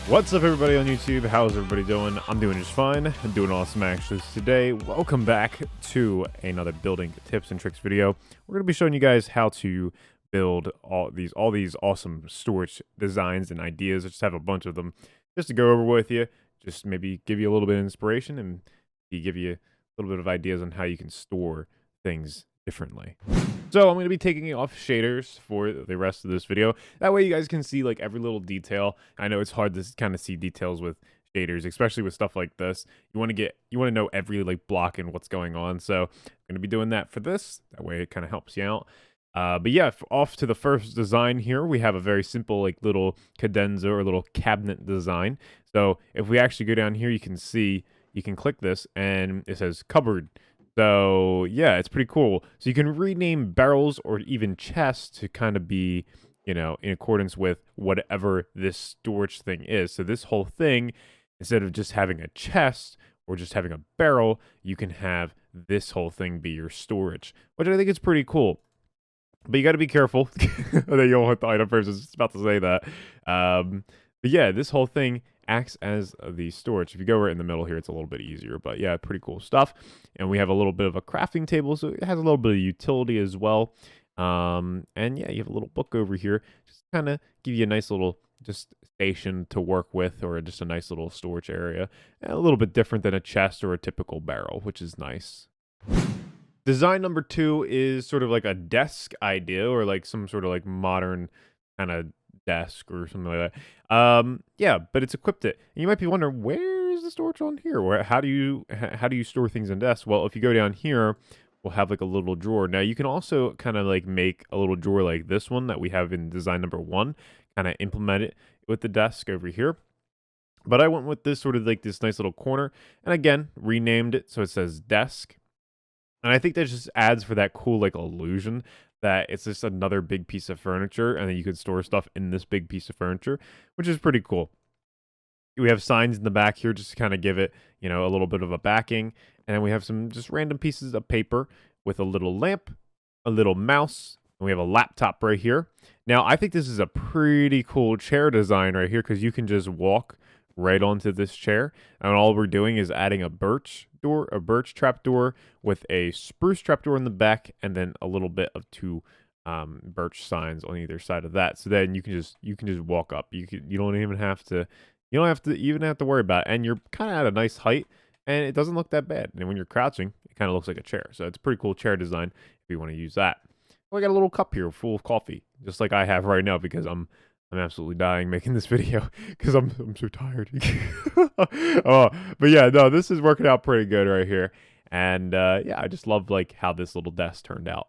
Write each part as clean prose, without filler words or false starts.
What's up, everybody on YouTube? How's everybody doing? I'm doing just fine. I'm doing awesome, actually. Today, welcome back to another building tips and tricks video. We're going to be showing you guys how to build all these awesome storage designs and ideas. I just have a bunch of them just to go over with you. Just maybe give you a little bit of inspiration and give you a little bit of ideas on how you can store things differently. So I'm going to be taking off shaders for the rest of this video. That way you guys can see like every little detail. I know it's hard to kind of see details with shaders, especially with stuff like this. You want to know every like block and what's going on. So I'm going to be doing that for this. That way it kind of helps you out. But yeah, off to the first design here, we have a very simple like little cadenza or little cabinet design. So if we actually go down here, you can see, you can click this and it says cupboard. So yeah, it's pretty cool. So you can rename barrels or even chests to kind of be, you know, in accordance with whatever this storage thing is. So this whole thing, instead of just having a chest or just having a barrel, you can have this whole thing be your storage, which I think is pretty cool. But you got to be careful that you don't hit the item first. I was just about to say that. But yeah, this whole thing acts as the storage. If you go right in the middle here, it's a little bit easier. But yeah, pretty cool stuff. And we have a little bit of a crafting table, so it has a little bit of utility as well. And yeah, you have a little book over here, just kind of give you a nice little just station to work with, or just a nice little storage area. And a little bit different than a chest or a typical barrel, which is nice. Design number 2 is sort of like a desk idea, or like some sort of like modern kind of desk or something like that. Yeah, but it's equipped it. And you might be wondering, where is the storage on here? Where how do you store things in desks? Well, if you go down here, we'll have like a little drawer. Now you can also kind of like make a little drawer like this one that we have in design number 1, kind of implement it with the desk over here. But I went with this sort of like this nice little corner, and again, renamed it so it says desk. And I think that just adds for that cool like illusion that it's just another big piece of furniture, and then you can store stuff in this big piece of furniture, which is pretty cool. We have signs in the back here just to kind of give it, you know, a little bit of a backing. And then we have some just random pieces of paper with a little lamp, a little mouse, and we have a laptop right here. Now, I think this is a pretty cool chair design right here, because you can just walk right onto this chair, and all we're doing is adding a birch trapdoor with a spruce trapdoor in the back, and then a little bit of 2 birch signs on either side of that. So then you can just walk up. You don't even have to worry about it, and you're kind of at a nice height, and it doesn't look that bad. And when you're crouching, it kind of looks like a chair. So it's a pretty cool chair design if you want to use that. We got a little cup here full of coffee, just like I have right now, because I'm absolutely dying making this video because I'm so tired. Oh, but yeah, no, this is working out pretty good right here. And yeah, I just love like how this little desk turned out.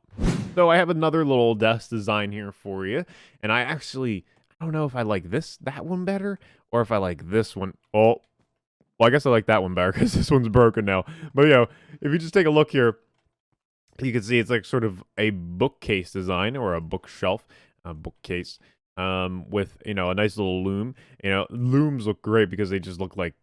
So I have another little desk design here for you. And I don't know if I like that one better, or if I like this one. Oh, well, I guess I like that one better because this one's broken now. But you know, if you just take a look here, you can see it's like sort of a bookcase design, or a bookshelf, bookcase. With, you know, a nice little loom. You know, looms look great because they just look like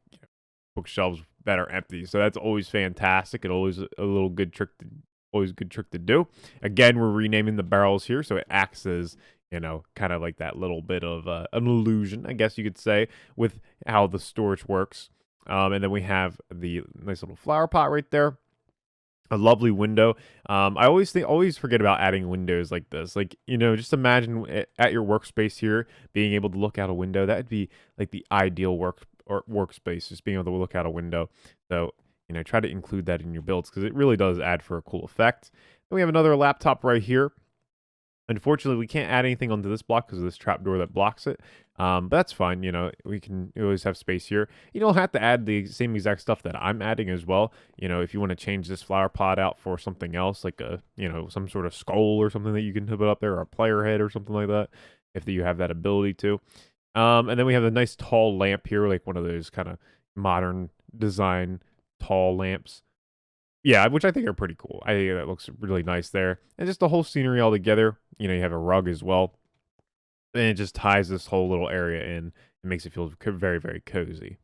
bookshelves that are empty. So that's always fantastic, and always a little good trick to do. Again, we're renaming the barrels here, so it acts as, you know, kind of like that little bit of an illusion, I guess you could say, with how the storage works. And then we have the nice little flower pot right there. A lovely window. I always forget about adding windows like this. Like, you know, just imagine at your workspace here, being able to look out a window. That would be like the ideal workspace, just being able to look out a window. So, you know, try to include that in your builds, because it really does add for a cool effect. Then we have another laptop right here. Unfortunately, we can't add anything onto this block because of this trapdoor that blocks it. But that's fine. You know, we always have space here. You don't have to add the same exact stuff that I'm adding as well. You know, if you want to change this flower pot out for something else, like you know, some sort of skull or something that you can put up there, or a player head or something like that, if you have that ability to. And then we have a nice tall lamp here, like one of those kind of modern design tall lamps. Yeah, which I think are pretty cool. I think that looks really nice there. And just the whole scenery all together. You know, you have a rug as well. And it just ties this whole little area in. It makes it feel very, very cozy.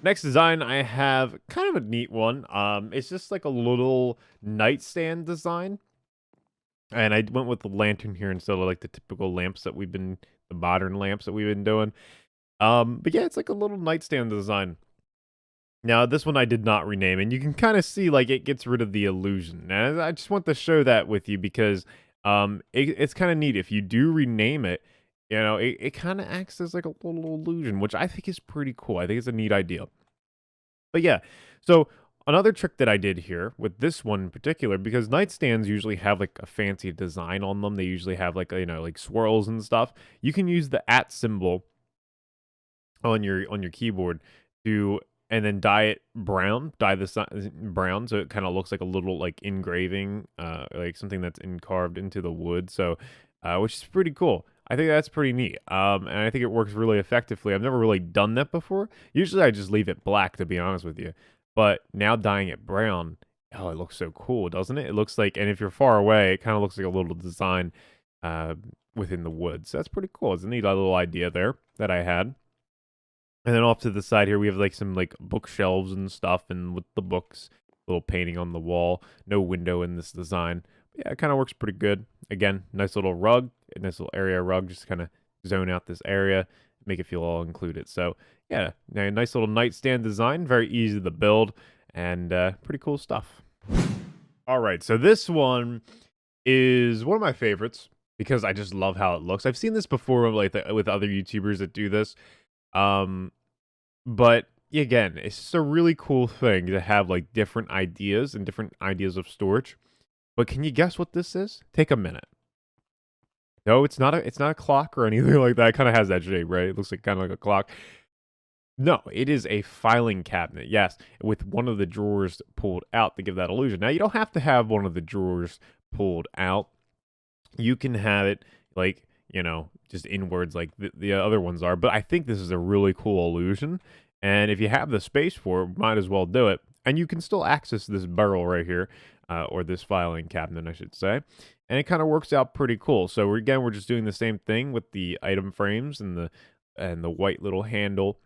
Next design, I have kind of a neat one. It's just like a little nightstand design. And I went with the lantern here instead of like the typical lamps that the modern lamps that we've been doing. But yeah, it's like a little nightstand design. Now, this one I did not rename, and you can kind of see like it gets rid of the illusion. And I just want to show that with you because it's kind of neat. If you do rename it, it kind of acts as like a little illusion, which I think is pretty cool. I think it's a neat idea. But yeah, so another trick that I did here with this one in particular, because nightstands usually have like a fancy design on them. They usually have like like swirls and stuff. You can use the @ symbol on your keyboard to and then dye it brown, dye the brown so it kind of looks like a little like engraving, like something that's carved into the wood. So, which is pretty cool. I think that's pretty neat. And I think it works really effectively. I've never really done that before. Usually I just leave it black to be honest with you. But now dyeing it brown, oh, it looks so cool, doesn't it? It looks like, and if you're far away, it kind of looks like a little design uh, within the woods. So that's pretty cool. It's a neat little idea there that I had. And then off to the side here, we have like some like bookshelves and stuff, and with the books, little painting on the wall. No window in this design. But yeah, it kind of works pretty good. Again, nice little rug, a nice little area rug, just kind of zone out this area, make it feel all included. So yeah, nice little nightstand design, very easy to build, and pretty cool stuff. All right, so this one is one of my favorites because I just love how it looks. I've seen this before, like with other YouTubers that do this. But again, it's just a really cool thing to have like different ideas and different ideas of storage. But can you guess what this is? Take a minute. No, it's not a clock or anything like that. It kind of has that shape, right? It looks like kind of like a clock. No, it is a filing cabinet. Yes, with one of the drawers pulled out to give that illusion. Now, you don't have to have one of the drawers pulled out. You can have it like, just inwards like the other ones are. But I think this is a really cool illusion. And if you have the space for it, might as well do it. And you can still access this barrel right here, or this filing cabinet, I should say. And it kind of works out pretty cool. So we're just doing the same thing with the item frames and the white little handle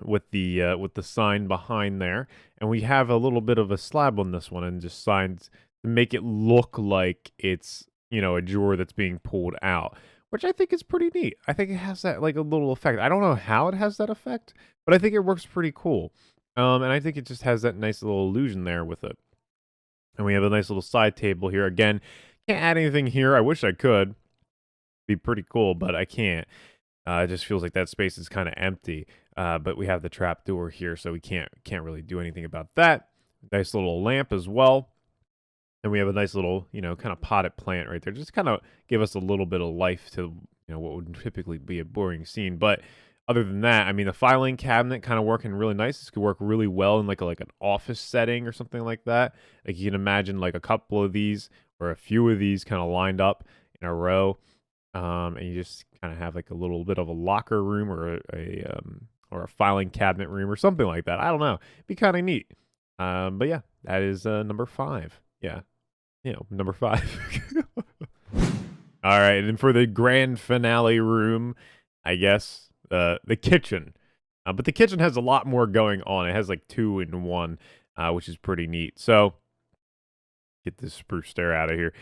with the sign behind there. And we have a little bit of a slab on this one and just signs to make it look like it's a drawer that's being pulled out, which I think is pretty neat. I think it has that like a little effect. I don't know how it has that effect, but I think it works pretty cool. And I think it just has that nice little illusion there with it. And we have a nice little side table here. Again, can't add anything here. I wish I could. Be pretty cool, but I can't. It just feels like that space is kind of empty. But we have the trap door here, so we can't really do anything about that. Nice little lamp as well. And we have a nice little, kind of potted plant right there. Just kind of give us a little bit of life to, what would typically be a boring scene. But other than that, I mean, the filing cabinet kind of working really nice. This could work really well in like an office setting or something like that. Like you can imagine like a couple of these or a few of these kind of lined up in a row. And you just kind of have like a little bit of a locker room or a filing cabinet room or something like that. I don't know. It'd be kind of neat. But yeah, that is number 5. Yeah. Number 5. All right, and then for the grand finale room, I guess, the kitchen. But the kitchen has a lot more going on. It has like 2 in 1, which is pretty neat. So, get this spruce stair out of here.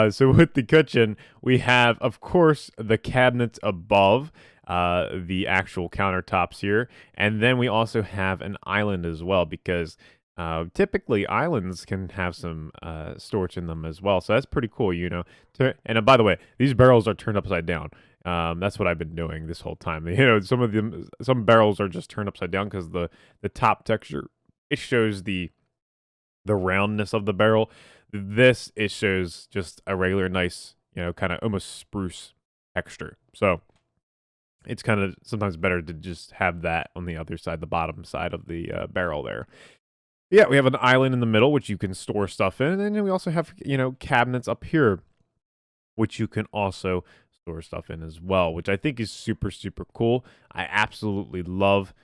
So with the kitchen, we have, of course, the cabinets above the actual countertops here. And then we also have an island as well because typically islands can have some storage in them as well. So that's pretty cool, And by the way, these barrels are turned upside down. That's what I've been doing this whole time. Some barrels are just turned upside down because the top texture, it shows the roundness of the barrel. It shows just a regular nice, kind of almost spruce texture. So it's kind of sometimes better to just have that on the other side, the bottom side of the barrel there. Yeah, we have an island in the middle, which you can store stuff in. And then we also have, cabinets up here, which you can also store stuff in as well, which I think is super, super cool. I absolutely love,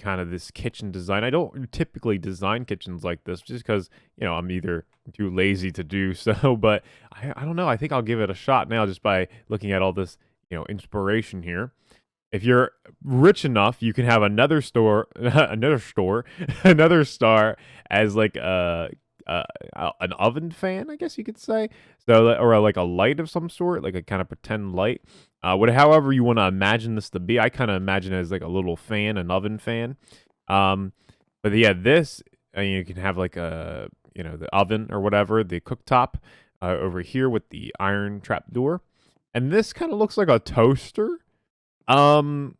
kind of this kitchen design. I don't typically design kitchens like this just because, I'm either too lazy to do so, but I don't know. I think I'll give it a shot now just by looking at all this, inspiration here. If you're rich enough, you can have another star as like an oven fan, I guess you could say. So, or like a light of some sort, like a kind of pretend light. However you want to imagine this to be, I kind of imagine it as like a little fan, an oven fan. But yeah, this you can have like a the oven or whatever, the cooktop over here with the iron trap door, and this kind of looks like a toaster. Um,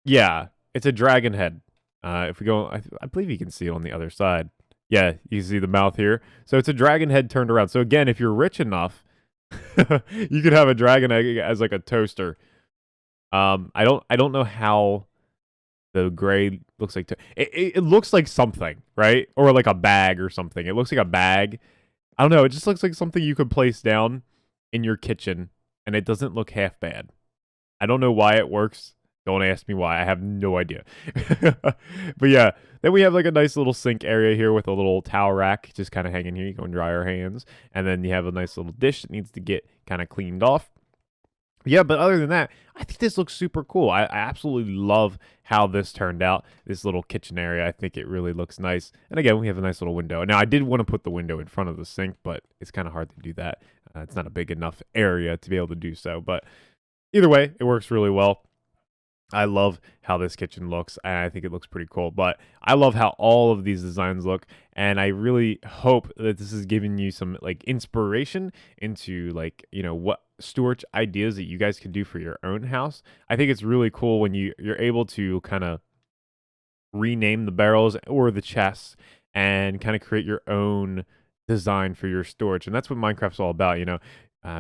yeah, it's a dragon head. If we go, I believe you can see it on the other side. Yeah, you can see the mouth here. So it's a dragon head turned around. So again, if you're rich enough, you could have a dragon egg as like a toaster. I don't know how the gray looks like. It looks like something, right? Or like a bag or something. It looks like a bag. I don't know. It just looks like something you could place down in your kitchen, and it doesn't look half bad. I don't know why it works. Don't ask me why. I have no idea. But yeah, then we have like a nice little sink area here with a little towel rack just kind of hanging here. You go and dry your hands. And then you have a nice little dish that needs to get kind of cleaned off. Yeah, but other than that, I think this looks super cool. I absolutely love how this turned out. This little kitchen area, I think it really looks nice. And again, we have a nice little window. Now, I did want to put the window in front of the sink, but it's kind of hard to do that. It's not a big enough area to be able to do so. But either way, it works really well. I love how this kitchen looks, and I think it looks pretty cool. But I love how all of these designs look, and I really hope that this is giving you some like inspiration into like what storage ideas that you guys can do for your own house. I think it's really cool when you're able to kind of rename the barrels or the chests and kind of create your own design for your storage, and that's what Minecraft's all about.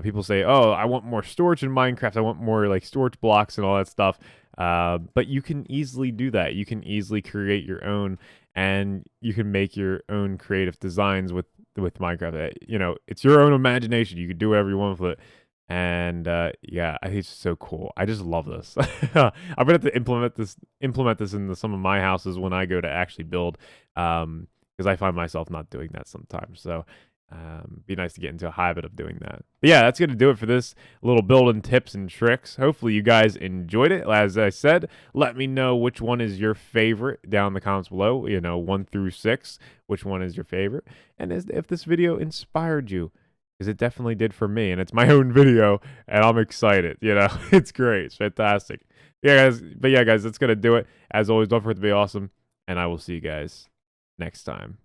People say, "Oh, I want more storage in Minecraft. I want more like storage blocks and all that stuff." But you can easily do that. You can easily create your own, and you can make your own creative designs with Minecraft. It's your own imagination. You can do whatever you want with it. And yeah, I think it's so cool. I just love this. I'm gonna have to implement this into some of my houses when I go to actually build, because I find myself not doing that sometimes. So be nice to get into a habit of doing that. But yeah, that's going to do it for this little building tips and tricks. Hopefully you guys enjoyed it. As I said, let me know which one is your favorite down in the comments below, 1 through 6, which one is your favorite. And if this video inspired you, because it definitely did for me, and it's my own video, and I'm excited, it's great, it's fantastic. Yeah, guys, that's going to do it. As always, don't forget to be awesome, and I will see you guys next time.